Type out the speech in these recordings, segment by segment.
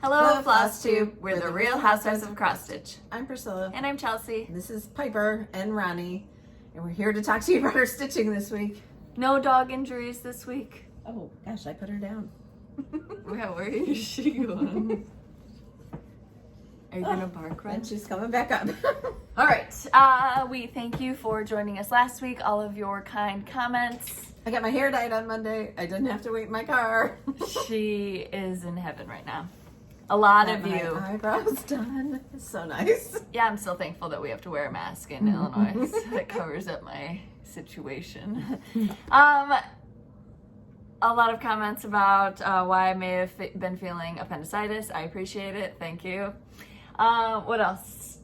Hello, Flosstube. We're the Real Housewives of Cross Stitch. I'm Priscilla. And I'm Chelsea. This is Piper and Ronnie. And we're here to talk to you about our stitching this week. No dog injuries this week. Oh, gosh, I put her down. Where is she going? Are you going to bark, right? And she's coming back up. All right. We thank you for joining us last week. All of your kind comments. I got my hair dyed on Monday. I didn't have to wait in my car. She is in heaven right now. A lot of you. My eyebrows done. It's so nice. Yeah, I'm still thankful that we have to wear a mask in Illinois. So that covers up my situation. A lot of comments about why I may have been feeling appendicitis. I appreciate it. Thank you. What else?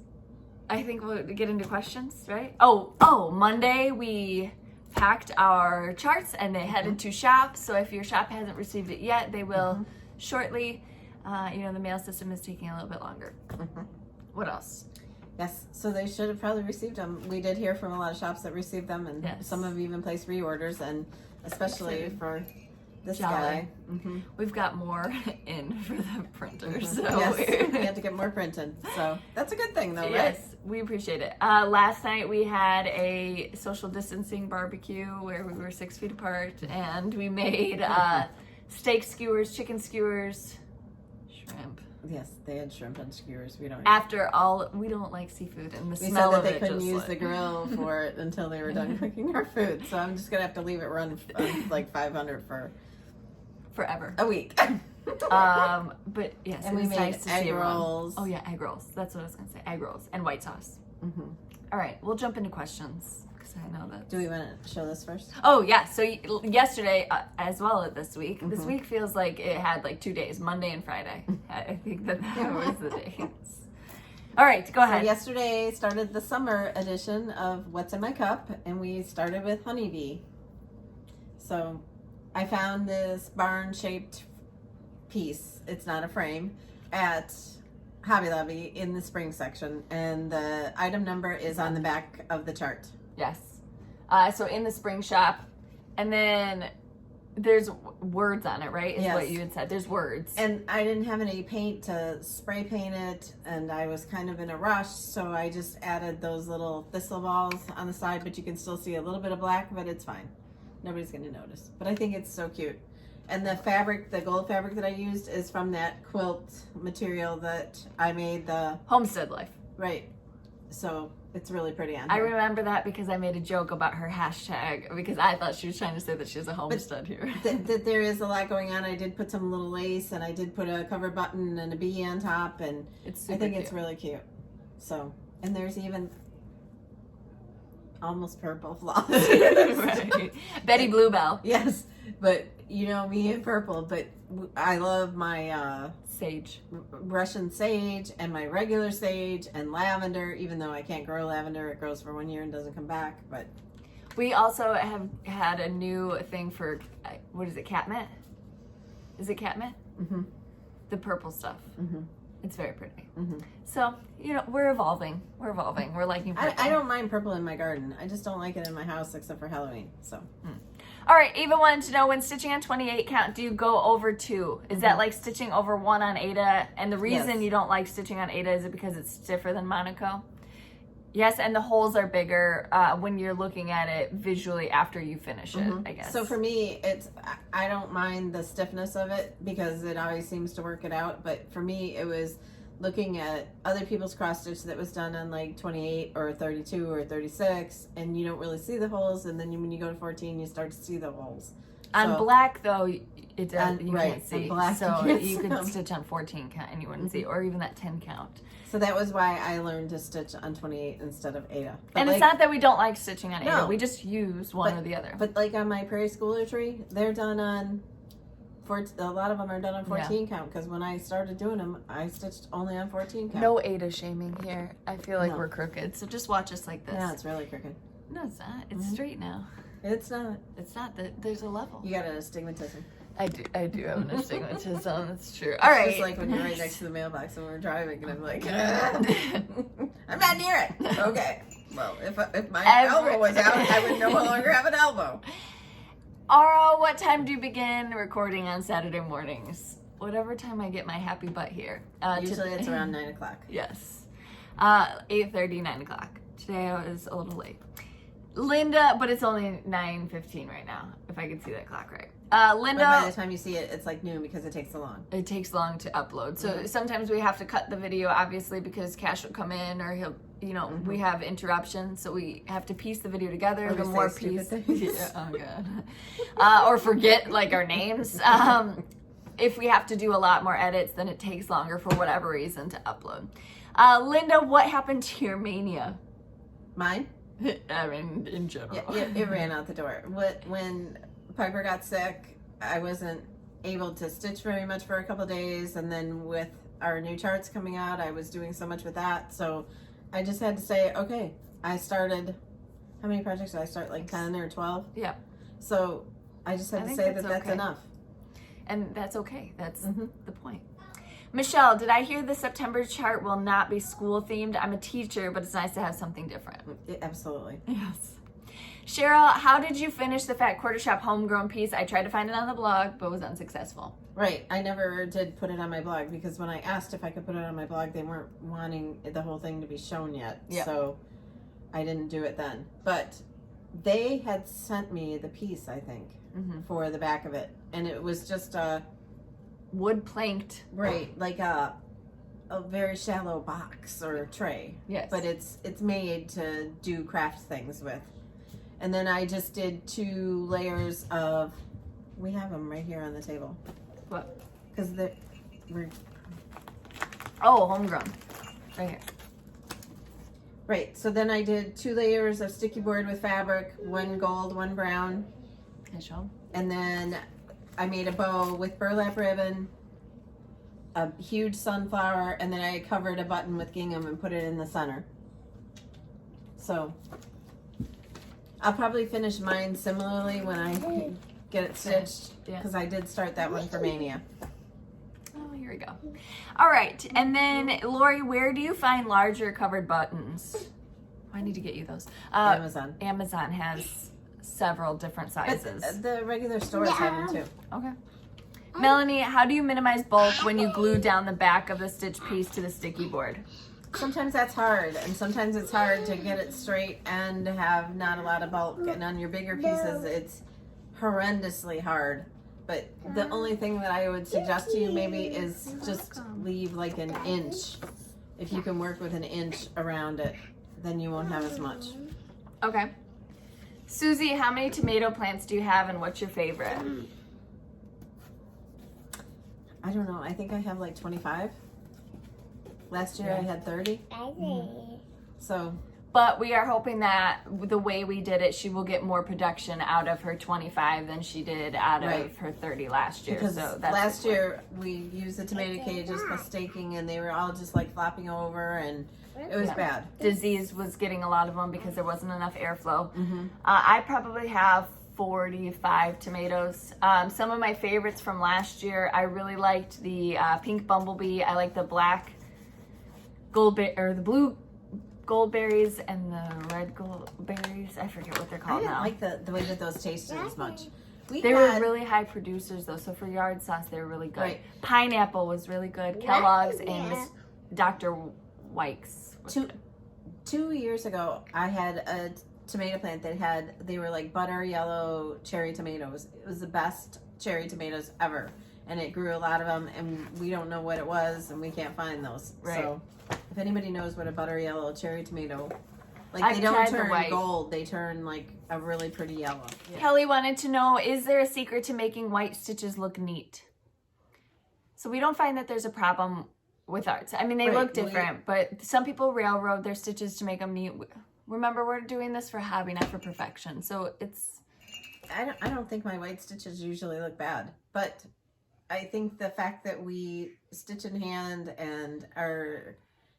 I think we'll get into questions, right? Oh, Monday we packed our charts and they headed to shop. So if your shop hasn't received it yet, they will shortly. The mail system is taking a little bit longer. What else? Yes, so they should have probably received them. We did hear from a lot of shops that received them, and some have even placed reorders, and especially for this guy. We've got more in for the printer, so yes, we had to get more printed. So that's a good thing, though, right? Yes, we appreciate it. Last night we had a social distancing barbecue where we were 6 feet apart, and we made steak skewers, chicken skewers, shrimp. Yes, they had shrimp and skewers. We don't. We don't like seafood, and the we smell said of that they it couldn't just use the grill for it until they were done cooking our food. So I'm just gonna have to leave it run like 500 for forever, a week. But yes, and it we was made nice to see egg rolls. Oh yeah, egg rolls. That's what I was gonna say. Egg rolls and white sauce. All right, we'll jump into questions. I know that. Do we want to show this first? Oh yeah, so yesterday as well as this week. This week feels like it had like 2 days, Monday and Friday. I think that was the days. All right, go ahead. So yesterday started the summer edition of What's in My Cup, and we started with honeybee. So I found this barn-shaped piece. It's not a frame at Hobby Lobby in the spring section, and the item number is on the back of the chart. Yes. So in the spring shop, and then there's words on it, right? Is what you had said. There's words. And I didn't have any paint to spray paint it, and I was kind of in a rush, so I just added those little thistle balls on the side, but you can still see a little bit of black, but it's fine. Nobody's going to notice. But I think it's so cute. And the fabric, the gold fabric that I used is from that quilt material that I made the... Homestead Life. Right. So... it's really pretty on I here. remember that because I made a joke about her hashtag because I thought she was trying to say that she has a homestead here. There is a lot going on. I did put some little lace, and I did put a cover button and a bee on top, and I think it's really cute. So, and there's even almost purple floss. Right. Betty Bluebell. Yes, but you know me in purple, but I love my sage, Russian sage, and my regular sage, and lavender. Even though I can't grow lavender, it grows for 1 year and doesn't come back. But we also have had a new thing for what is it? Catmint? Is it catmint? The purple stuff. It's very pretty. So we're evolving. We're liking purple. I don't mind purple in my garden. I just don't like it in my house except for Halloween. So. All right, Eva wanted to know, when stitching on 28 count, do you go over 2? Is that like stitching over 1 on Ada? And the reason you don't like stitching on Ada, is it because it's stiffer than Monaco? Yes, and the holes are bigger when you're looking at it visually after you finish it, I guess. So for me, I don't mind the stiffness of it because it always seems to work it out. But for me, it was looking at other people's cross stitch that was done on like 28 or 32 or 36, and you don't really see the holes, and then when you go to 14 you start to see the holes. On black though, it does, you right, can't see, black, so you could stitch on 14 count and you wouldn't see, or even that 10 count. So that was why I learned to stitch on 28 instead of Ada. But and it's not that we don't like stitching on Ada, No. we just use one or the other. But like on my Prairie Schooler tree, they're done on a lot of them are done on 14 count, because when I started doing them, I stitched only on 14 count. No Ada shaming here. I feel like we're crooked, so just watch us like this. Yeah, it's really crooked. No, it's not. It's straight now. It's not. It's not. There's a level. You got an astigmatism. I do have an astigmatism. That's true. All right. It's just like when you're right next to the mailbox and we're driving, and I'm like, I'm not near it. Okay. Well, if my elbow was out, I would no longer have an elbow. Ara, what time do you begin recording on Saturday mornings? whatever time I get my happy butt here. Usually it's around 9 o'clock. Yes. 8:30, 9 o'clock. Today I was a little late. Linda, but it's only 9:15 right now, if I can see that clock right. Linda. But by the time you see it, it's like noon because it takes so long. It takes long to upload. So sometimes we have to cut the video, obviously, because Cash will come in or he'll, you know, we have interruptions. So we have to piece the video together. Or the we more say piece. stupid things. Yeah, oh God. Or forget like our names. If we have to do a lot more edits, then it takes longer for whatever reason to upload. Linda, what happened to your mania? Mine? I mean, in general. Yeah, it ran out the door. When Piper got sick, I wasn't able to stitch very much for a couple of days, and then with our new charts coming out, I was doing so much with that, so I just had to say, okay, I started, how many projects did I start, like 10 or 12? Yeah. So I just had to say that's enough. And that's okay. That's the point. Michelle, did I hear the September chart will not be school themed? I'm a teacher, but it's nice to have something different. Absolutely. Yes. Cheryl, how did you finish the Fat Quarter Shop homegrown piece? I tried to find it on the blog, but was unsuccessful. Right. I never did put it on my blog because when I asked if I could put it on my blog, they weren't wanting the whole thing to be shown yet. Yep. So I didn't do it then. But they had sent me the piece, I think, for the back of it. And it was just a wood planked. Right. Like a very shallow box or tray. Yes. But it's made to do craft things with. And then I just did 2 layers of, we have them right here on the table. What? Because we're... Oh, homegrown. Right here. Right, so then I did 2 layers of sticky board with fabric, 1 gold, 1 brown. Can I show 'em? And then I made a bow with burlap ribbon, a huge sunflower, and then I covered a button with gingham and put it in the center. So I'll probably finish mine similarly when I get it stitched, because I did start that one for Mania. Oh, here we go. All right, and then Lori, where do you find larger covered buttons? I need to get you those. Amazon. Amazon has several different sizes. But the regular stores have them too. Okay. Melanie, how do you minimize bulk when you glue down the back of the stitch piece to the sticky board? Sometimes that's hard, and sometimes it's hard to get it straight and have not a lot of bulk. And on your bigger pieces, it's horrendously hard. But the only thing that I would suggest to you maybe is just leave like an inch. If you can work with an inch around it, then you won't have as much. Okay. Susie, how many tomato plants do you have, and what's your favorite? I don't know. I think I have like 25. Last year I had 30. So, but we are hoping that the way we did it, she will get more production out of her 25 than she did out of her 30 last year. Because so that's last year we used the tomato cages for staking, and they were all just like flopping over, and it was bad. Disease was getting a lot of them because there wasn't enough airflow. I probably have 45 tomatoes. Some of my favorites from last year, I really liked the pink bumblebee. I like the black the blue goldberries and the red goldberries. I forget what they're called now. I didn't like the way that those tasted as much. They were really high producers though, so for yard sauce they were really good. Right. Pineapple was really good. Kellogg's and Dr. Wykes. 2 years ago, I had a tomato plant that they were like butter yellow cherry tomatoes. It was the best cherry tomatoes ever. And it grew a lot of them, and we don't know what it was, and we can't find those. Right. So if anybody knows what a butter yellow cherry tomato, like they don't turn gold, they turn like a really pretty yellow. Yeah. Kelly wanted to know, is there a secret to making white stitches look neat? So we don't find that there's a problem with ours. I mean, they look different, but some people railroad their stitches to make them neat. Remember, we're doing this for hobby, not for perfection. So it's... I don't think my white stitches usually look bad, but I think the fact that we stitch in hand and our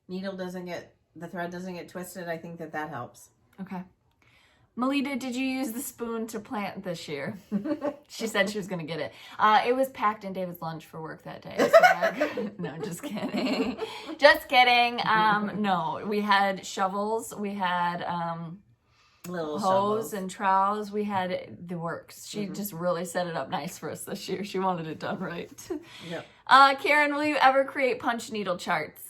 the thread doesn't get twisted, I think that helps. Okay. Melita, did you use the spoon to plant this year? She said she was going to get it. It was packed in David's lunch for work that day. So no, just kidding. Just kidding. No, we had shovels. We had little hose shovels. and trowels. We had the works. She just really set it up nice for us this year. She wanted it done right. Yep. Karen, will you ever create punch needle charts?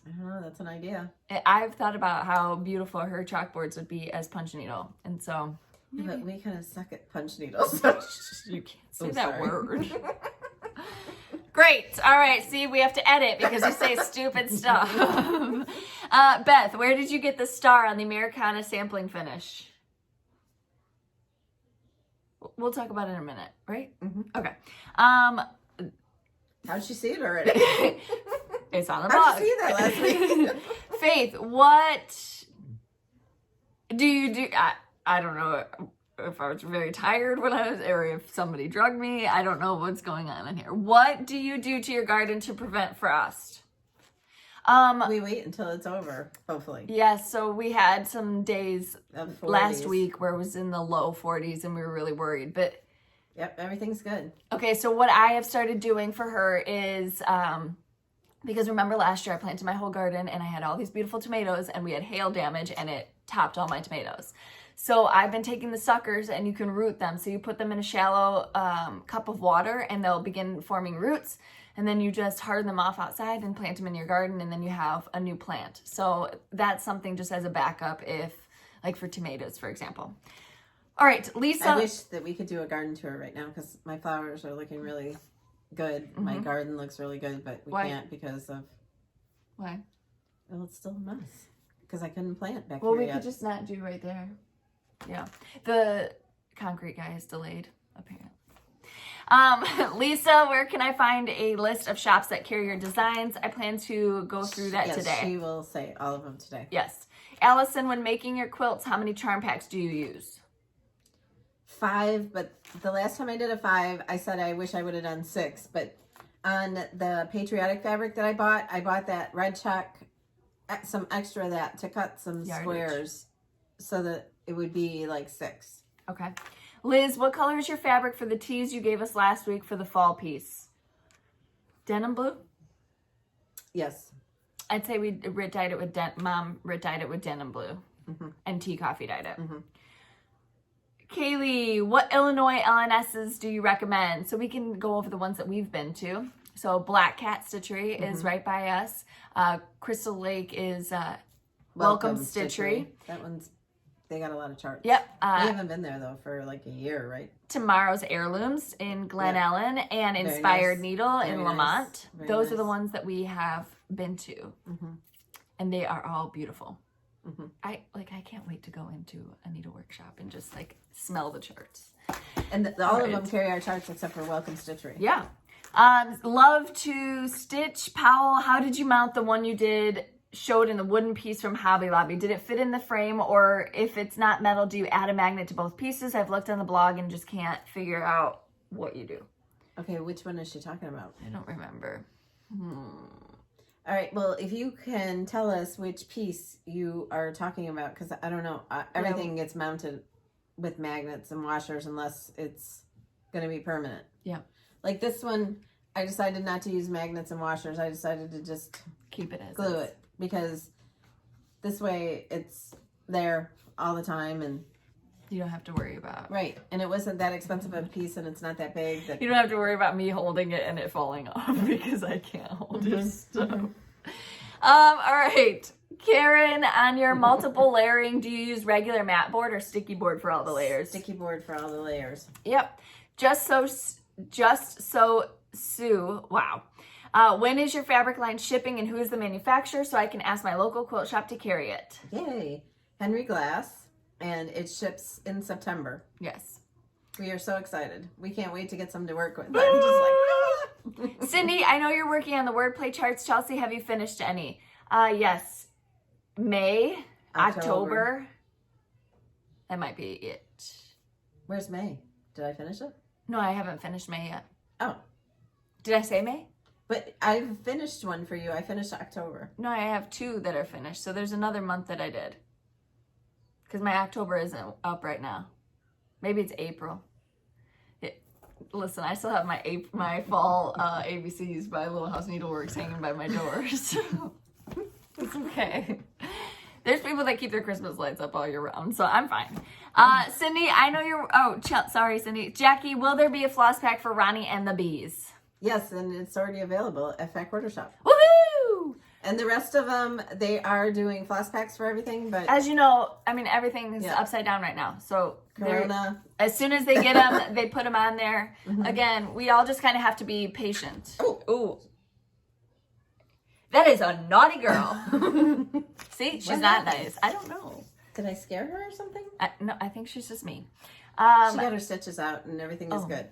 I don't know, that's an idea. I've thought about how beautiful her chalkboards would be as punch needle, and so Yeah, but we kind of suck at punch needles. So. you can't say Oh, that sorry. word. Great. All right. See, we have to edit because you say stupid stuff. Beth, where did you get the star on the Americana sampling finish? We'll talk about it in a minute, right? Mm-hmm. Okay. How'd she see it already? It's on the blog. How'd you see that last week? Faith, what do you do? I don't know if I was very tired when I was, or if somebody drugged me. I don't know what's going on in here. What do you do to your garden to prevent frost? We wait until it's over, hopefully. Yes, so we had some days Of 40s. last week where it was in the low 40s and we were really worried. But Yep, everything's good. okay, so what I have started doing for her is, because remember last year I planted my whole garden and I had all these beautiful tomatoes and we had hail damage and it topped all my tomatoes. So I've been taking the suckers and you can root them. So you put them in a shallow cup of water and they'll begin forming roots. And then you just harden them off outside and plant them in your garden and then you have a new plant. So that's something just as a backup if, like for tomatoes, for example. All right, Lisa. I wish that we could do a garden tour right now because my flowers are looking really good. Mm-hmm. My garden looks really good, but we Why? can't because of, Why? well, it's still a mess. Because I couldn't plant back Well, here we yet. could just not do right there. Yeah. The concrete guy is delayed, apparently. Lisa, where can I find a list of shops that carry your designs? I plan to go through that yes, today. she will say all of them today. Yes. Allison, when making your quilts, how many charm packs do you use? 5, but the last time I did a 5, I said I wish I would have done 6. But on the patriotic fabric that I bought that red chalk, some extra of that to cut some Yardage. squares so that it would be like 6. Okay. Liz, what color is your fabric for the tees you gave us last week for the fall piece? Denim blue? Yes. I'd say we dyed it with Mom dyed it with denim blue, and tea coffee dyed it. Kaylee, what Illinois LNSs do you recommend? So we can go over the ones that we've been to. So Black Cat Stitchery is right by us. Crystal Lake is Welcome Stitchery. That one's, they got a lot of charts. Yep. We haven't been there though for like a year, right? Tomorrow's Heirlooms in Glen Ellen and Very Inspired nice. Needle in Very Lamont. nice. Very Those are the nice. ones that we have been to. And they are all beautiful. I can't wait to go into a needle workshop and just like smell the charts. And all of Right. them carry our charts except for Welcome Stitchery. Yeah. Love to stitch. Powell, how did you mount the one you showed in the wooden piece from Hobby Lobby? Did it fit in the frame, or if it's not metal, do you add a magnet to both pieces? I've looked on the blog and just can't figure out what you do. Okay, which one is she talking about? I don't remember. All right, well, if you can tell us which piece you are talking about, because I don't know. Everything gets mounted with magnets and washers unless it's going to be permanent. Yeah. Like this one, I decided not to use magnets and washers. I decided to just Keep it as glue is. it because this way it's there all the time and You don't have to worry about. right. And it wasn't that expensive of a piece and it's not that big. That You don't have to worry about me holding it and it falling off because I can't hold your stuff. All right. Karen, on your multiple layering, do you use regular matte board or sticky board for all the layers? sticky board for all the layers. Yep. Just so Sue. Wow. When is your fabric line shipping and who is the manufacturer so I can ask my local quilt shop to carry it? Yay. Henry Glass. And it ships in September. Yes. We are so excited. We can't wait to get some to work with. I'm just like, Cindy, I know you're working on the wordplay charts. Chelsea, have you finished any? Yes. May, October. That might be it. Where's May? Did I finish it? No, I haven't finished May yet. Oh, Did I say May? but I've finished one for you. I finished October. No, I have 2 that are finished. So there's another month that I did. Because my October isn't up right now. Maybe it's April. Listen, I still have my fall ABCs by Little House Needleworks hanging by my door. So it's okay. There's people that keep their Christmas lights up all year round, so I'm fine. Cindy, I know you're, sorry, Cindy. Jackie, will there be a floss pack for Ronnie and the bees? Yes, and it's already available at Fat Quarter Shop. Woohoo! And the rest of them, they are doing floss packs for everything, but... As you know, I mean, everything is upside down right now, so... Corona. As soon as they get them, they put them on there. Again, we all just kind of have to be patient. Ooh. That is a naughty girl. See, she's not nice. I don't know. Did I scare her or something? No, I think she's just mean. She got her stitches out and everything is good.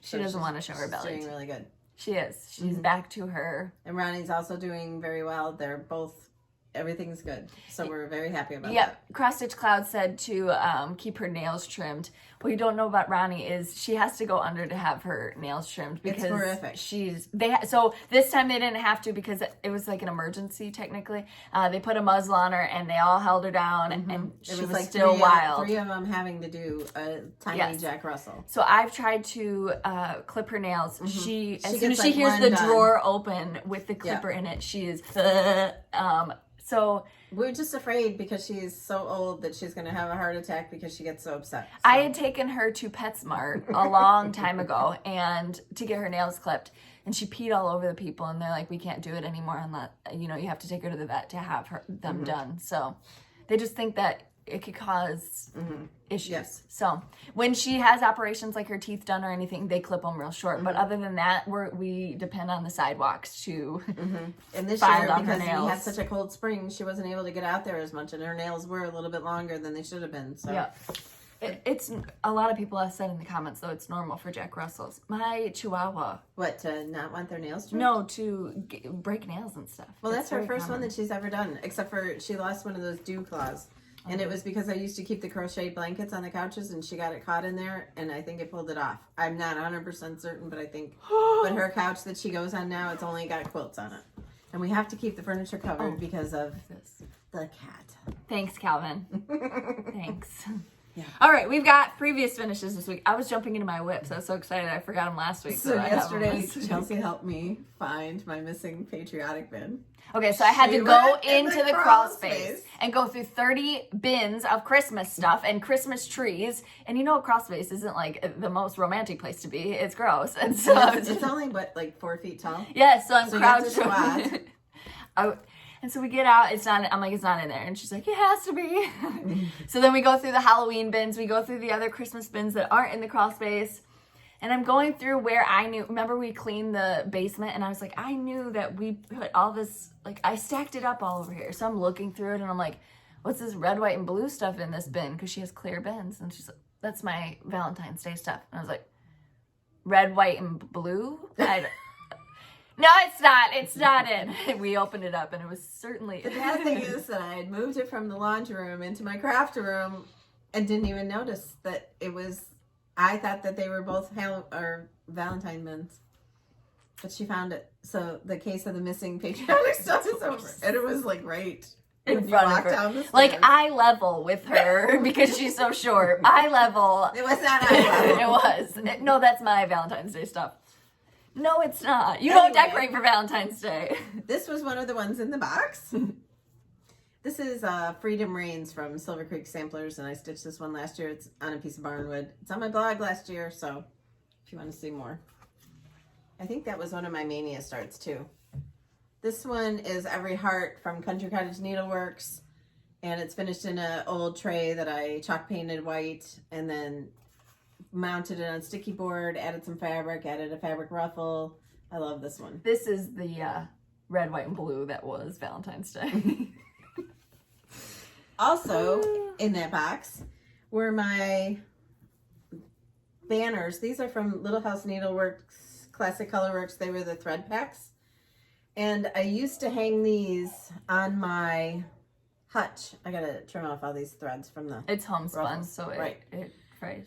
She doesn't want to show her belly. She's doing really good. She is. She's back to her. And Ronnie's also doing very well. They're both, everything's good. So we're very happy about that. Cross Stitch Cloud said to keep her nails trimmed. What you don't know about Ronnie is she has to go under to have her nails trimmed because it's horrific. So this time they didn't have to because it was like an emergency technically. They put a muzzle on her and they all held her down and she was like still wild. 3 of them having to do a tiny Jack Russell. So I've tried to clip her nails. As soon as she like hears one the done. drawer open with the clipper in it, she is so we're just afraid because she's so old that she's going to have a heart attack because she gets so upset. So. I had taken her to PetSmart a long time ago and to get her nails clipped, and she peed all over the people, and they're like, we can't do it anymore unless, you have to take her to the vet to have them done. So they just think that it could cause issues. Yes. So when she has operations like her teeth done or anything, they clip them real short. But other than that, we depend on the sidewalks to And this file year, on her because we nails. had such a cold spring, she wasn't able to get out there as much, and her nails were a little bit longer than they should have been. So it's a lot of people have said in the comments though it's normal for Jack Russells. My Chihuahua. What, to not want their nails trimmed? No, to break nails and stuff. Well, It's that's her very first common. one that she's ever done, except for she lost one of those dew claws. And it was because I used to keep the crochet blankets on the couches and she got it caught in there and I think it pulled it off. I'm not 100% certain, but I think, but her couch that she goes on now, it's only got quilts on it. And we have to keep the furniture covered because of the cat. Thanks, Calvin. Thanks. Yeah. All right, we've got previous finishes this week. I was jumping into my whips. I was so excited. I forgot them last week. So I have them yesterday, this week. Chelsea helped me find my missing patriotic bin. Okay, so I had She to go went in into the the crawl crawl space. space and go through 30 bins of Christmas stuff and Christmas trees. And a crawl space isn't like the most romantic place to be. It's gross. And so It's only, but like 4 feet tall. yeah, so I'm So you have to crouched. squat. And so we get out, I'm like, it's not in there. And she's like, it has to be. So then we go through the Halloween bins. We go through the other Christmas bins that aren't in the crawl space. And I'm going through where remember we cleaned the basement? And I was like, I knew that we put all this, like I stacked it up all over here. So I'm looking through it and I'm like, what's this red, white, and blue stuff in this bin? Because she has clear bins. And she's like, that's my Valentine's Day stuff. And I was like, red, white, and blue? No, it's not. It's not in. We opened it up and it was certainly. The bad thing is that I had moved it from the laundry room into my craft room and didn't even notice that it was. I thought that they were both Valentine bins, but she found it. So the case of the missing patriotic stuff is over, and it was like right in front of her. Down the stairs. Like eye level with her because she's so short. Eye level. It was not eye level. It was. No, that's my Valentine's Day stuff. No, it's not. You don't decorate for Valentine's Day. This was one of the ones in the box. This is Freedom Reigns from Silver Creek Samplers, and I stitched this one last year. It's on a piece of barnwood. It's on my blog last year, so if you want to see more. I think that was one of my Mania starts, too. This one is Every Heart from Country Cottage Needleworks, and it's finished in an old tray that I chalk painted white, and then mounted it on sticky board, added some fabric, added a fabric ruffle. I love this one. This is the red, white, and blue that was Valentine's Day. Also, in that box were my banners. These are from Little House Needleworks, Classic Colorworks. They were the thread packs. And I used to hang these on my hutch. I gotta trim off all these threads from the... It's homespun, ruffles. so it fries.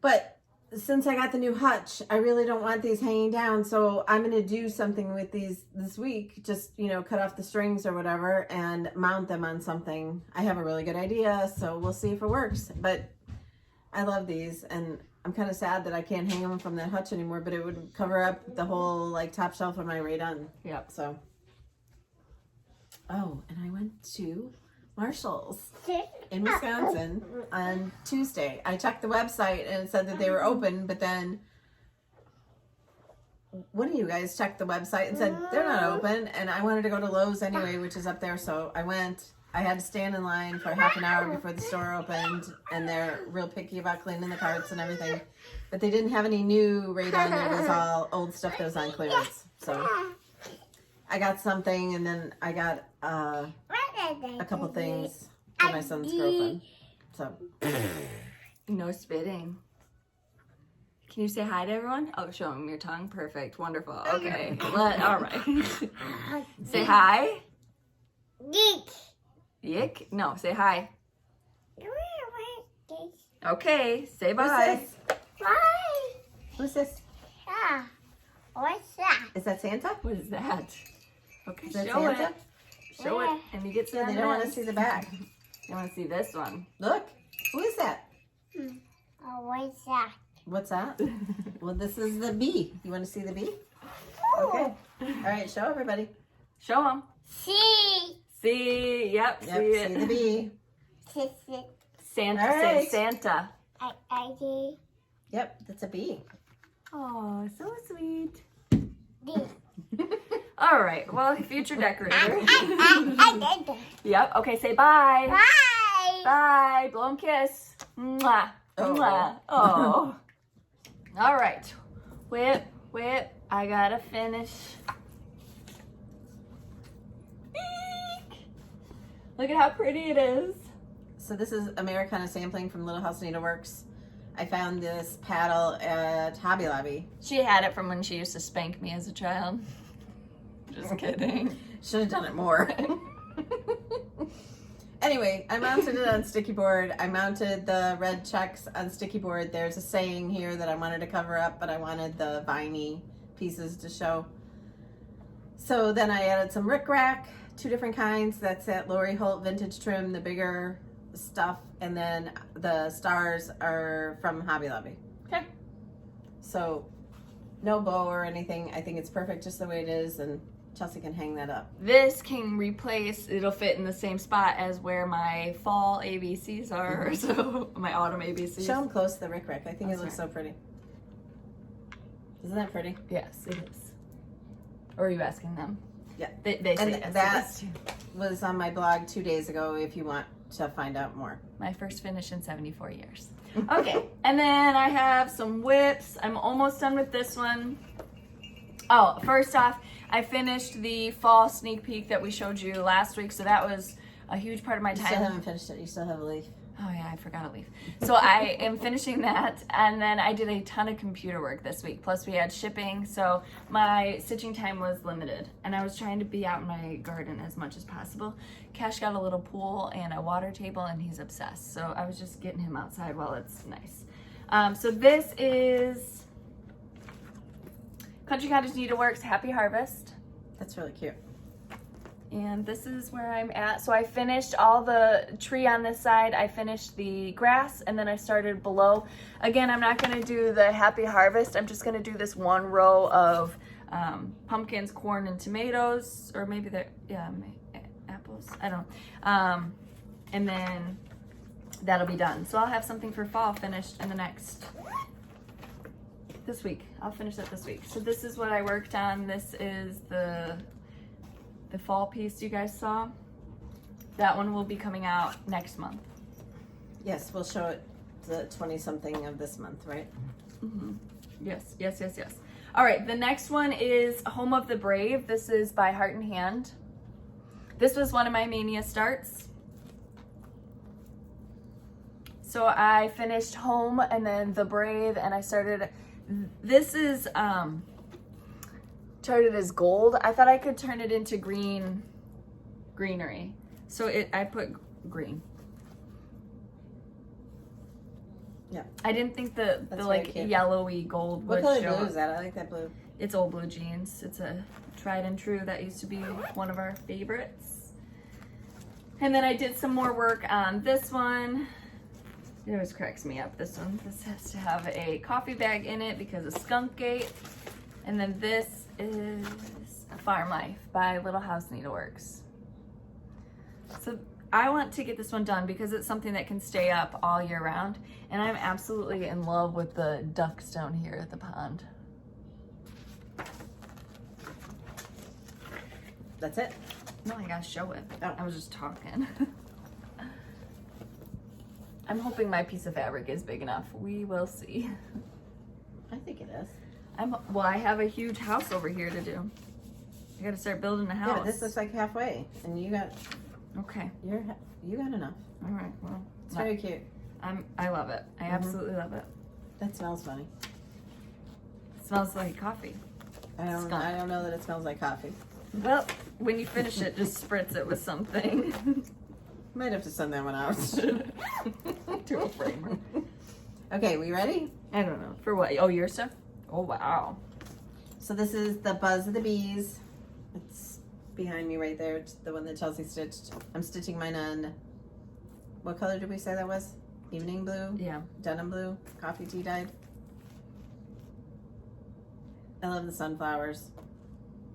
But since I got the new hutch, I really don't want these hanging down. So I'm going to do something with these this week. Just, cut off the strings or whatever and mount them on something. I have a really good idea, so we'll see if it works. But I love these, and I'm kind of sad that I can't hang them from that hutch anymore, but it would cover up the whole top shelf of my Rae Dunn. Yep. So. Oh, and I went to Marshall's in Wisconsin on Tuesday. I checked the website and it said that they were open, but then one of you guys checked the website and said they're not open, and I wanted to go to Lowe's anyway, which is up there, so I went. I had to stand in line for half an hour before the store opened, and they're real picky about cleaning the carts and everything, but they didn't have any new radon. It was all old stuff that was on clearance. So I got something, and then I got a couple things for my son's girlfriend. So No spitting. Can you say hi to everyone? Oh, show them your tongue. Perfect. Wonderful. Okay. All right. Say hi. Geek. Yick? No, say hi. Okay. Say bye. who's this? Bye. Who's this? Yeah. What's that? Is that Santa? What is that? Okay, Is that show Santa? it. Show it. And you get Yeah, some. they don't want to see the back. You want to see this one? Look, who is that? Oh, what's that? What's that? Well, this is the bee. You want to see the bee? Okay. All right, show everybody. Show them. See. See. Yep. Yep, See it. see the bee. Santa. All Say right. Santa. I see. Yep, that's a bee. Oh, so sweet. D. All right. Well, future decorator. I did. Yep. Okay. Say bye. Bye. Bye. Blow 'em kiss. Mwah. Oh. Mwah. Oh. All right. Whip. Whip. I gotta finish. Eek. Look at how pretty it is. So this is Americana sampling from Little House Needleworks. I found this paddle at Hobby Lobby. She had it from when she used to spank me as a child. Just kidding. Should have done it more. Anyway, I mounted it on sticky board. I mounted the red checks on sticky board. There's a saying here that I wanted to cover up, but I wanted the viney pieces to show. So then I added some rickrack, 2 different kinds. That's that Lori Holt vintage trim, the bigger stuff, and then the stars are from Hobby Lobby. Okay. So no bow or anything. I think it's perfect just the way it is, and Chelsea can hang that up. This can replace, it'll fit in the same spot as where my fall ABCs are, so my autumn ABCs. Show them close to the rickrack. I think Oh, it looks so pretty. Isn't that pretty? Yes, it is. Or are you asking them? Yeah. They say And yes, that it is too. was on my blog 2 days ago if you want to find out more. My first finish in 74 years. Okay, and then I have some whips. I'm almost done with this one. Oh, first off, I finished the fall sneak peek that we showed you last week, so that was a huge part of my You time. still haven't finished it. You still have a leaf. Oh yeah, I forgot to leave. So I am finishing that, and then I did a ton of computer work this week. Plus we had shipping, so my stitching time was limited, and I was trying to be out in my garden as much as possible. Cash got a little pool and a water table, and he's obsessed. So I was just getting him outside while it's nice. So this is Country Cottage Needleworks Happy Harvest. That's really cute. And this is where I'm at. So I finished all the tree on this side. I finished the grass, and then I started below. Again, I'm not gonna do the Happy Harvest. I'm just gonna do this one row of pumpkins, corn, and tomatoes, or maybe they're, yeah, apples, I don't know. And then that'll be done. So I'll have something for fall finished in the this week. I'll finish that this week. So this is what I worked on. This is the fall piece you guys saw. That one will be coming out next month. Yes, we'll show it the 20-something of this month, right? Mm-hmm. Yes, yes, yes, yes. All right, the next one is Home of the Brave. This is by Heart and Hand. This was one of my Mania starts. So I finished Home and then The Brave, and I started, this is charted as gold. I thought I could turn it into greenery. So I put green. Yeah. I didn't think the like cute. yellowy gold What would color show blue up. is that? I like that blue. It's Old Blue Jeans. It's a tried and true that used to be one of our favorites. And then I did some more work on this one. It always cracks me up, this one. This has to have a coffee bag in it because of Skunk Gate. And then this is Farm Life by Little House Needleworks. So I want to get this one done because it's something that can stay up all year round. And I'm absolutely in love with the ducks down here at the pond. That's it? No, I gotta show it. Oh. I was just talking. I'm hoping my piece of fabric is big enough. We will see. I think it is. Well, I have a huge house over here to do. I gotta start building a house. Yeah, this looks like halfway, and you got Okay. you got enough. All right. Well, It's very cute. I love it. I absolutely love it. That smells funny. It smells like coffee. I don't know that it smells like coffee. Well, when you finish it, just spritz it with something. Might have to send that one out. To a framer. Okay, we ready? I don't know. For what? Oh, your stuff? Oh, wow. So this is the Buzz of the Bees. It's behind me right there. It's the one that Chelsea stitched. I'm stitching mine on, what color did we say that was? Evening blue? Yeah. Denim blue? Coffee tea dyed? I love the sunflowers.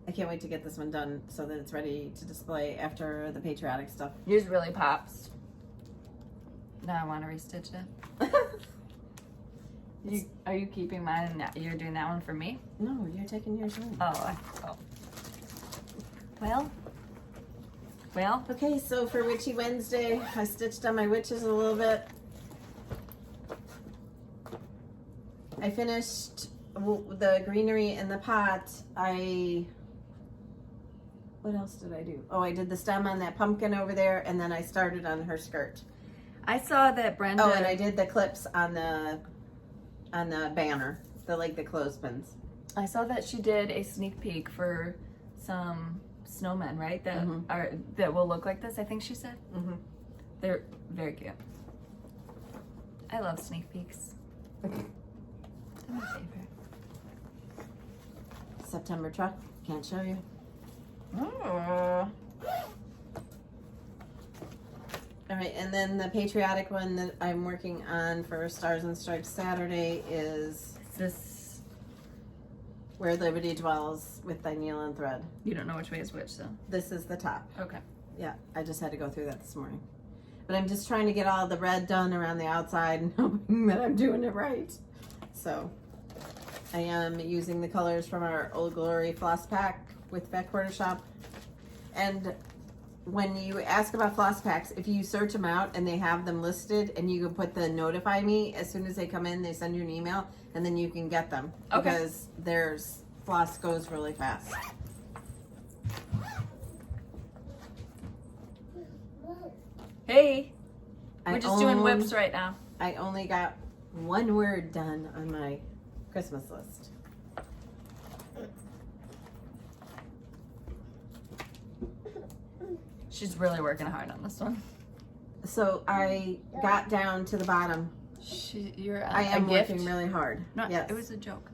I can't wait to get this one done so that it's ready to display after the patriotic stuff. Yours really pops. Now I want to restitch it. Are you keeping mine and you're doing that one for me? No, you're taking yours home. Oh. Well. Okay, so for Witchy Wednesday, I stitched on my witches a little bit. I finished the greenery in the pot. What else did I do? Oh, I did the stem on that pumpkin over there, and then I started on her skirt. I saw that Brenda. Oh, and I did the clips on the banner, the clothespins. I saw that she did a sneak peek for some snowmen, right? That that will look like this. I think she said. Mm-hmm. They're very cute. I love sneak peeks. They're my favorite. September truck. Can't show you. Oh. All right, and then the patriotic one that I'm working on for Stars and Stripes Saturday is This. Where Liberty Dwells with Thy Needle and Thread. You don't know which way is which, so. This is the top. Okay. Yeah, I just had to go through that this morning. But I'm just trying to get all the red done around the outside and hoping that I'm doing it right. So I am using the colors from our Old Glory floss pack with Fat Quarter Shop. And when you ask about floss packs, if you search them out and they have them listed and you can put the notify me, as soon as they come in, they send you an email and then you can get them. Okay. Because there's floss goes really fast. Hey, we're just doing own- whips right now. I only got one word done on my Christmas list. She's really working hard on this one. So I got down to the bottom. You're I am working really hard. No, yes. it was a joke.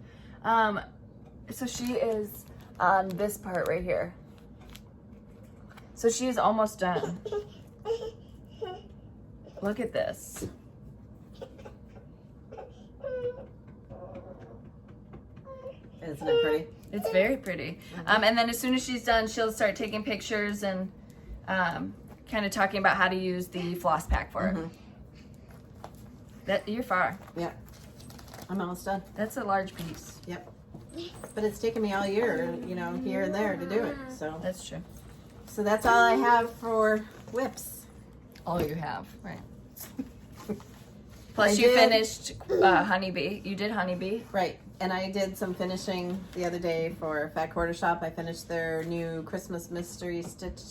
So she is on this part right here. So she is almost done. Look at this. Isn't it pretty? It's very pretty. And then as soon as she's done, she'll start taking pictures and kind of talking about how to use the floss pack for it. You're far. Yep. I'm almost done. That's a large piece. Yep. But it's taken me all year, you know, here and there to do it. So That's true. that's all I have for whips. All you have, right? Plus I you did- finished Honeybee. You did Honeybee. Right. And I did some finishing the other day for Fat Quarter Shop. I finished their new Christmas mystery stitch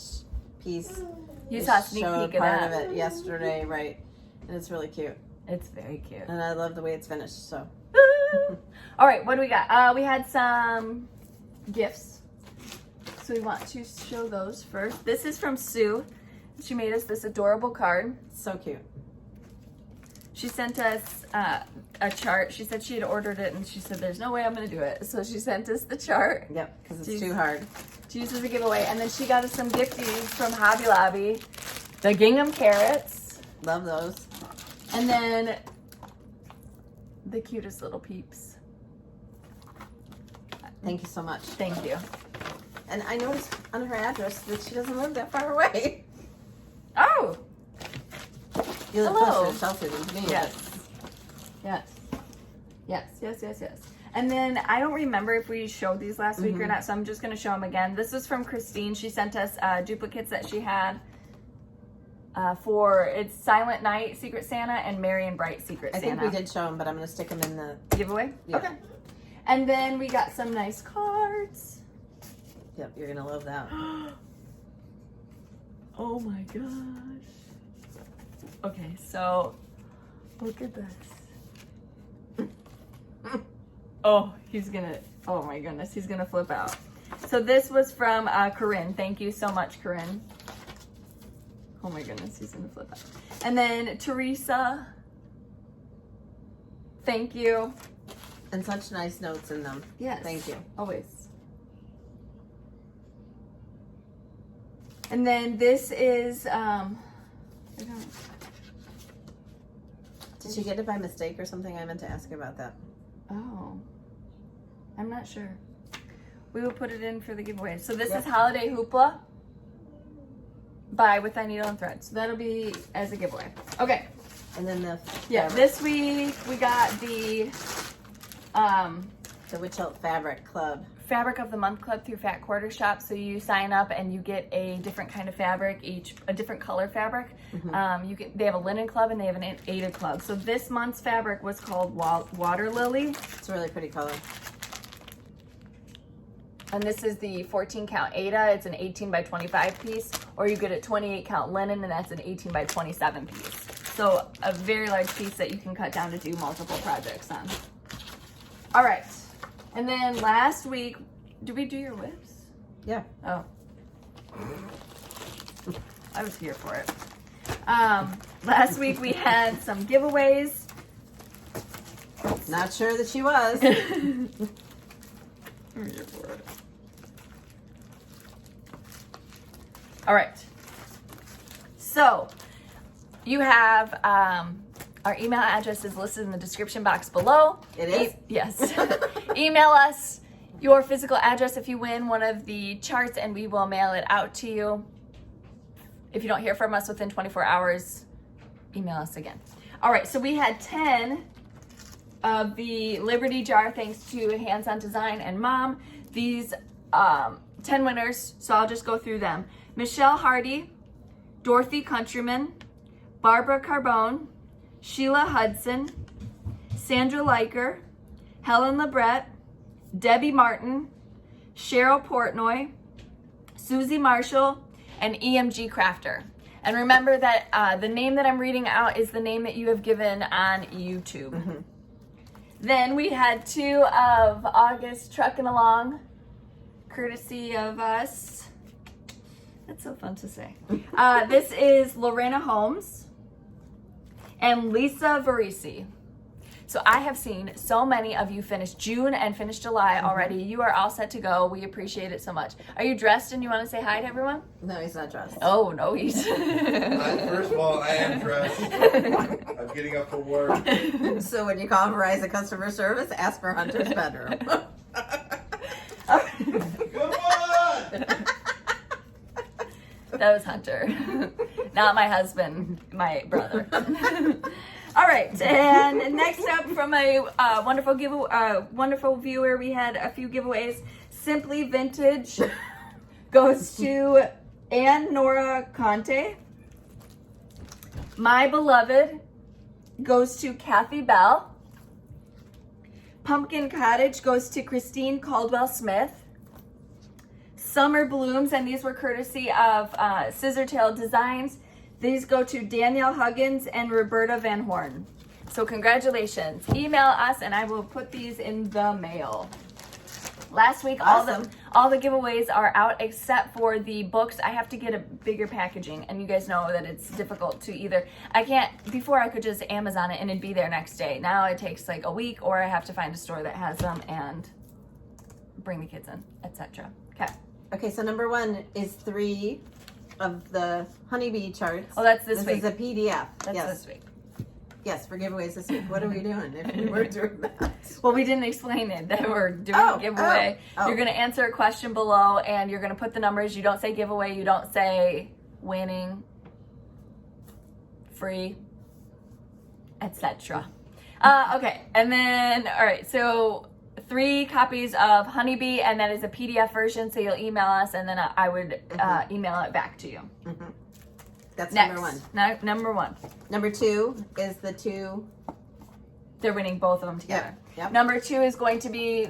piece. You They saw a sneak showed peek of part that. of it yesterday, right? And it's really cute. It's very cute. And I love the way it's finished, so. All right, what do we got? We had some gifts. So we want to show those first. This is from Sue. She made us this adorable card. So cute. She sent us a chart. She said she had ordered it and she said, there's no way I'm going to do it. So she sent us the chart Yep, because it's Jeez. too hard. to use as a giveaway. And then she got us some gifties from Hobby Lobby. The gingham carrots. Love those. And then the cutest little peeps. Thank you so much. Thank you. And I noticed on her address that she doesn't live that far away. Oh, You look Hello. closer to shell suiting to me. Yes. And then I don't remember if we showed these last week or not, so I'm just going to show them again. This is from Christine. She sent us duplicates that she had for it's Silent Night Secret Santa and Merry and Bright Secret I Santa. think we did show them, but I'm going to stick them in the Giveaway? Yeah. Okay. And then we got some nice cards. Yep, you're going to love that. Oh my gosh. Okay, so look at this. Oh, oh my goodness, he's gonna flip out. So this was from Corinne. Thank you so much, Corinne. Oh my goodness, he's gonna flip out. And then Teresa, thank you. And such nice notes in them. Yes. Thank you. Always. And then this is, Did she get it by mistake or something? I meant to ask you about that. oh, I'm not sure. We will put it in for the giveaway. So this Yep. is Holiday Hoopla by With Thy Needle and Thread. So that'll be as a giveaway. Okay. And then Yeah, this week we got the Witch Hilt Fabric Club. Fabric of the Month Club through Fat Quarter Shop. So you sign up and you get a different kind of fabric, a different color fabric. They have a linen club and they have an Ada club. So this month's fabric was called Water Lily. It's a really pretty color. And this is the 14 count Ada. It's an 18 by 25 piece, or you get a 28 count linen, and that's an 18 by 27 piece. So a very large piece that you can cut down to do multiple projects on. All right. And then last week, did we do your whips? Yeah. Oh. I was here for it. Last week we had some giveaways. Not sure that she was. I'm here for it. All right. So you have our email address is listed in the description box below. It is? Yes. Email us your physical address if you win one of the charts, and we will mail it out to you. If you don't hear from us within 24 hours, email us again. All right, so we had 10 of the Liberty Jar thanks to Hands On Design and Mom. These 10 winners, so I'll just go through them. Michelle Hardy, Dorothy Countryman, Barbara Carbone, Sheila Hudson, Sandra Liker, Helen Lebret, Debbie Martin, Cheryl Portnoy, Susie Marshall, and EMG Crafter. And remember that the name that I'm reading out is the name that you have given on YouTube. Then we had 2 of August Trucking Along, courtesy of us. That's so fun to say. This is Lorena Holmes and Lisa Varisi. So I have seen so many of you finish June and finish July already. You are all set to go. We appreciate it so much. Are you dressed and you want to say hi to everyone? No, he's not dressed. Oh, no, he's... First of all, I am dressed. I'm getting up for work. So when you call Verizon customer service, ask for Hunter's bedroom. Come on! That was Hunter, not my husband, my brother. All right, and next up from a wonderful viewer, we had a few giveaways. Simply Vintage goes to Ann Nora Conte. My Beloved goes to Kathy Bell. Pumpkin Cottage goes to Christine Caldwell Smith. Summer Blooms, and these were courtesy of Scissortail Designs. These go to Danielle Huggins and Roberta Van Horn. So congratulations. Email us and I will put these in the mail. Last week, Awesome. all the giveaways are out except for the books. I have to get a bigger packaging, and you guys know that it's difficult to either. Before I could just Amazon it and it'd be there next day. Now it takes like a week, or I have to find a store that has them and bring the kids in, etc. Okay. Okay, so number 1 is 3 of the honeybee charts. Oh, that's this week. This is a PDF. That's yes. this week. Yes, for giveaways this week. What are we doing if we were doing that? Well, we didn't explain it that we're doing a giveaway. Oh. You're going to answer a question below and you're going to put the numbers. You don't say giveaway. You don't say winning, free. etc. Okay, and then, all right, so 3 copies of Honeybee, and that is a PDF version, so you'll email us, and then I would email it back to you. That's Next. number 1. Number 1. Number 2 is the 2. They're winning both of them together. Yep. Number 2 is going to be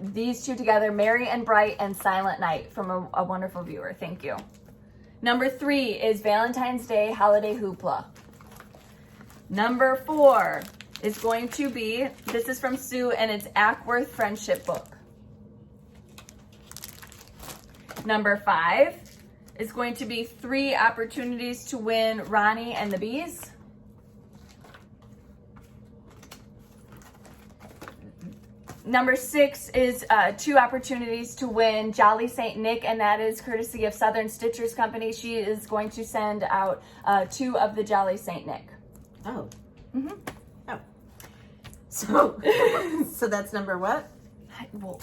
these 2 together, Merry and Bright and Silent Night, from a wonderful viewer. Thank you. Number 3 is Valentine's Day Holiday Hoopla. Number 4 is going to be, this is from Sue, and it's Ackworth Friendship Book. Number 5 is going to be 3 opportunities to win Ronnie and the Bees. Number 6 is 2 opportunities to win Jolly St. Nick, and that is courtesy of Southern Stitchers Company. She is going to send out 2 of the Jolly St. Nick. Oh. Mm-hmm. Oh. So that's number what? Well,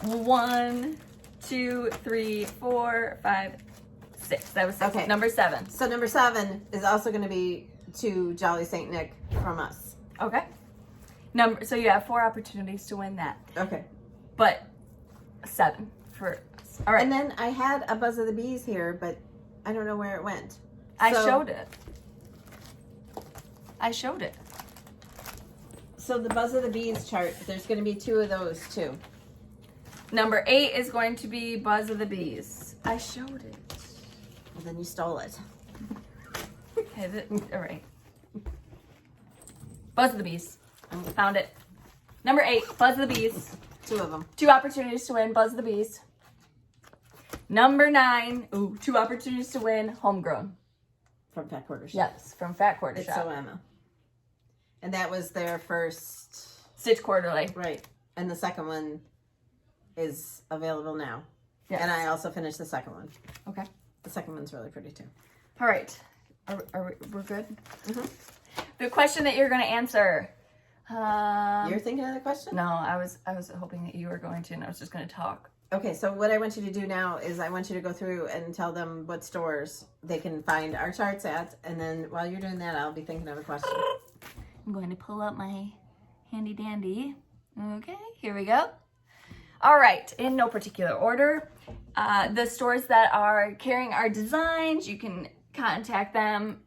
1, 2, 3, 4, 5, 6. That was 6. Okay. Number 7. So number 7 is also going to be 2 Jolly St. Nick from us. Okay. So you have 4 opportunities to win that, Okay. but 7 for us. All right. And then I had a Buzz of the Bees here, but I don't know where it went. I So- showed it. I showed it. So the Buzz of the Bees chart, there's going to be 2 of those too. Number 8 is going to be Buzz of the Bees. I showed it. Well, then you stole it. Okay, all right. Buzz of the Bees. Found it. Number 8, Buzz of the Bees. 2 of them. 2 opportunities to win Buzz of the Bees. Number 9, 2 opportunities to win Homegrown. From Fat Quarter Shop. Yes, from Fat Quarter It's Shop. So Emma. And that was their first. Stitch Quarterly. Right. And the second one is available now. Yes. And I also finished the second one. Okay. The second one's really pretty too. All right. We're good? The question that you're going to answer. You're thinking of the question? No, I was hoping that you were going to, and I was just going to talk. Okay, so what I want you to do now is I want you to go through and tell them what stores they can find our charts at, and then while you're doing that, I'll be thinking of a question. I'm going to pull up my handy dandy. Okay, here we go. All right, in no particular order, the stores that are carrying our designs, you can contact them,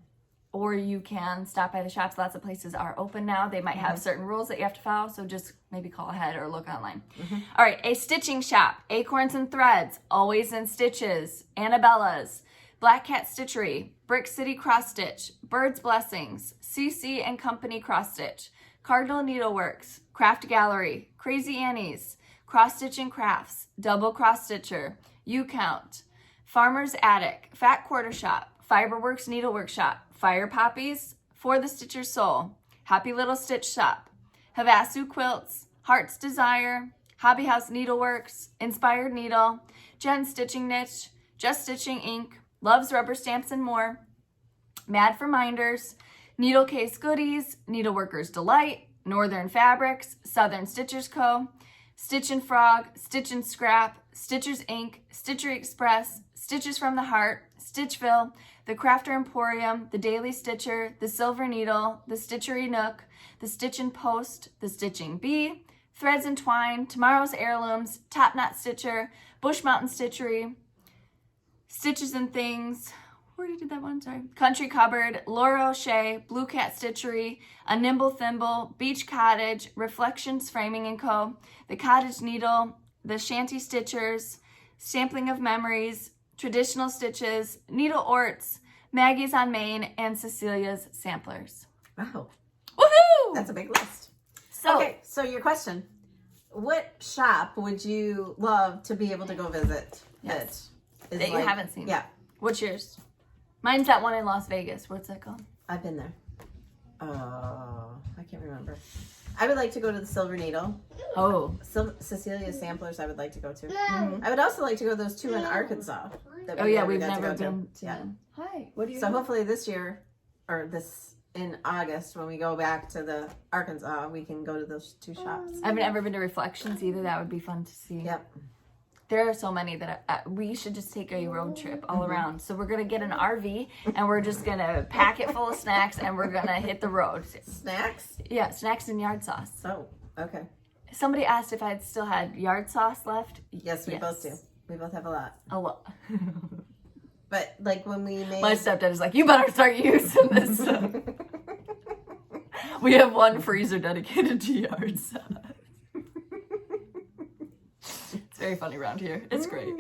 or you can stop by the shops. Lots of places are open now. They might have certain rules that you have to follow, so just maybe call ahead or look online. All right, a stitching shop, Acorns and Threads, Always in Stitches, Annabella's, Black Cat Stitchery, Brick City Cross Stitch, Bird's Blessings, CC and Company Cross Stitch, Cardinal Needleworks, Craft Gallery, Crazy Annie's, Cross Stitch and Crafts, Double Cross Stitcher, U Count, Farmer's Attic, Fat Quarter Shop, Fiberworks Needlework Shop, Fire Poppies, For the Stitcher's Soul, Happy Little Stitch Shop, Havasu Quilts, Heart's Desire, Hobby House Needleworks, Inspired Needle, Jen's Stitching Niche, Just Stitching Inc., Loves Rubber Stamps and More, Mad for Minders, Needle Case Goodies, Needleworker's Delight, Northern Fabrics, Southern Stitchers Co., Stitch and Frog, Stitch and Scrap, Stitchers Inc., Stitchery Express, Stitches from the Heart, Stitchville, The Crafter Emporium, The Daily Stitcher, The Silver Needle, The Stitchery Nook, The Stitch and Post, The Stitching Bee, Threads and Twine, Tomorrow's Heirlooms, Top Knot Stitcher, Bush Mountain Stitchery, Stitches and Things, where did I do that one? Sorry. Country Cupboard, Laura O'Shea, Blue Cat Stitchery, A Nimble Thimble, Beach Cottage, Reflections Framing & Co., The Cottage Needle, The Shanty Stitchers, Sampling of Memories, Traditional Stitches, Needle Orts, Maggie's on Main, and Cecilia's Samplers. Wow. Woohoo! That's a big list. So, Okay, so your question. What shop would you love to be able to go visit? Yes. Is that you haven't seen. Yeah, What's yours? Mine's that one in Las Vegas. What's that called? I've been there. Oh, I can't remember. I would like to go to the Silver Needle. Oh. Cecilia's Samplers I would like to go to. I would also like to go to those 2 in Arkansas. That Oh yeah, never we've got to never go to. been to Yeah. them. Hi. What do you So hopefully this year, or in August, when we go back to the Arkansas, we can go to those 2 shops. I haven't ever been to Reflections either. That would be fun to see. Yep. There are so many that we should just take a road trip all around. So we're going to get an RV and we're just going to pack it full of snacks and we're going to hit the road. Snacks? Yeah, snacks and yard sauce. Oh, okay. Somebody asked if I had still had yard sauce left. Yes, we both do. We both have a lot. A lot. But like when we made... My stepdad is like, you better start using this. We have one freezer dedicated to yard sauce. It's very funny around here. It's great.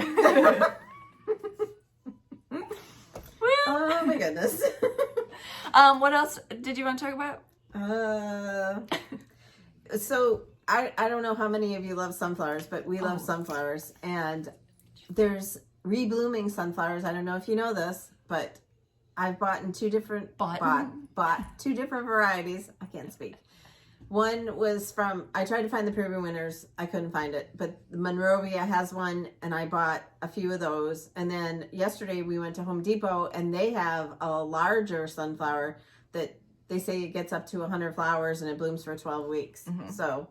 Oh my goodness. What else did you want to talk about? So I don't know how many of you love sunflowers, but we love sunflowers, and there's reblooming sunflowers. I don't know if you know this, but I've bought two different varieties. I can't speak. One was from, I tried to find the Peruvian Winters. I couldn't find it, but Monrovia has one, and I bought a few of those. And then yesterday we went to Home Depot, and they have a larger sunflower that they say it gets up to 100 flowers and it blooms for 12 weeks. So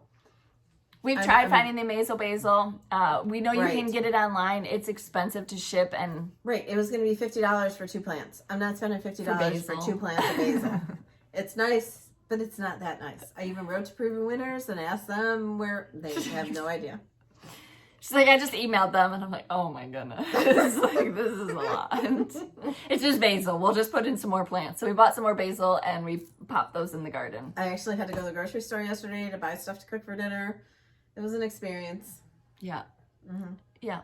we've tried finding the Mazel Basil. We know you can get it online. It's expensive to ship, and it was going to be $50 for 2 plants. I'm not spending $50 for 2 plants of basil. It's nice, but it's not that nice. I even wrote to Peruvian Winters and asked them where. They have no idea. She's like, I just emailed them, and I'm like, oh my goodness. It's like, this is a lot. It's just basil. We'll just put in some more plants. So we bought some more basil, and we popped those in the garden. I actually had to go to the grocery store yesterday to buy stuff to cook for dinner. It was an experience. Yeah. Yeah.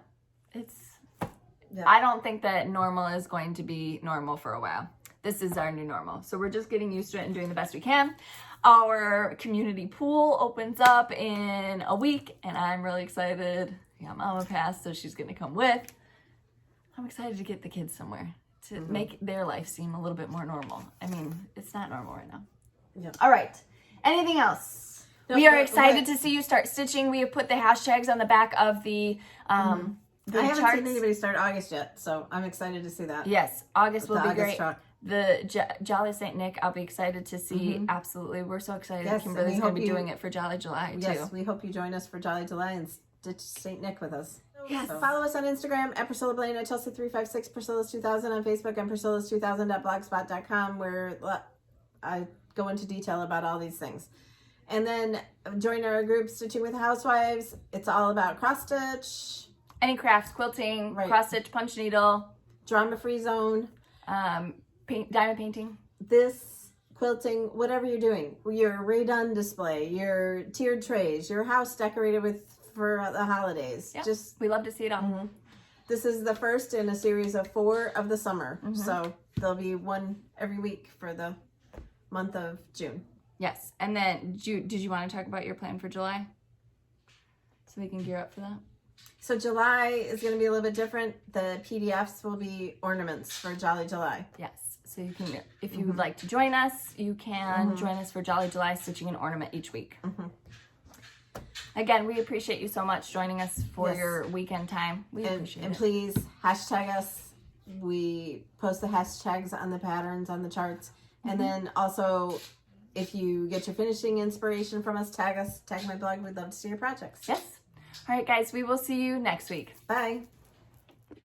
I don't think that normal is going to be normal for a while. This is our new normal. So we're just getting used to it and doing the best we can. Our community pool opens up in a week, and I'm really excited. Yeah, Mama passed, so she's going to come with. I'm excited to get the kids somewhere to make their life seem a little bit more normal. I mean, it's not normal right now. Yep. All right. Anything else? We are excited to see you start stitching. We have put the hashtags on the back of the I haven't charts. seen anybody start August yet, so I'm excited to see that. Yes, August will be great. Truck. The Jolly St. Nick, I'll be excited to see. Absolutely. We're so excited. Yes, Kimberly's going to be doing it for Jolly July, too. Yes, we hope you join us for Jolly July and stitch St. Nick with us. Yes. So follow us on Instagram at Priscilla Blaine, at Chelsea356, Priscilla's2000 on Facebook, and Priscilla's2000.blogspot.com, where I go into detail about all these things. And then join our group, Stitching with Housewives. It's all about cross-stitch. Any crafts, quilting, cross-stitch, punch needle. Drama-free zone. Diamond painting. This, quilting, whatever you're doing. Your redone display, your tiered trays, your house decorated for the holidays. Yep. Just we love to see it all. This is the first in a series of 4 of the summer. So there'll be one every week for the month of June. Yes. And then did you want to talk about your plan for July? So we can gear up for that. So July is going to be a little bit different. The PDFs will be ornaments for Jolly July. Yes. So you can, if you would like to join us, you can join us for Jolly July, stitching an ornament each week. Again, we appreciate you so much joining us for your weekend time. We appreciate it. And please hashtag us. We post the hashtags on the patterns on the charts. And then also, if you get your finishing inspiration from us, tag my blog. We'd love to see your projects. Yes. All right, guys, we will see you next week. Bye.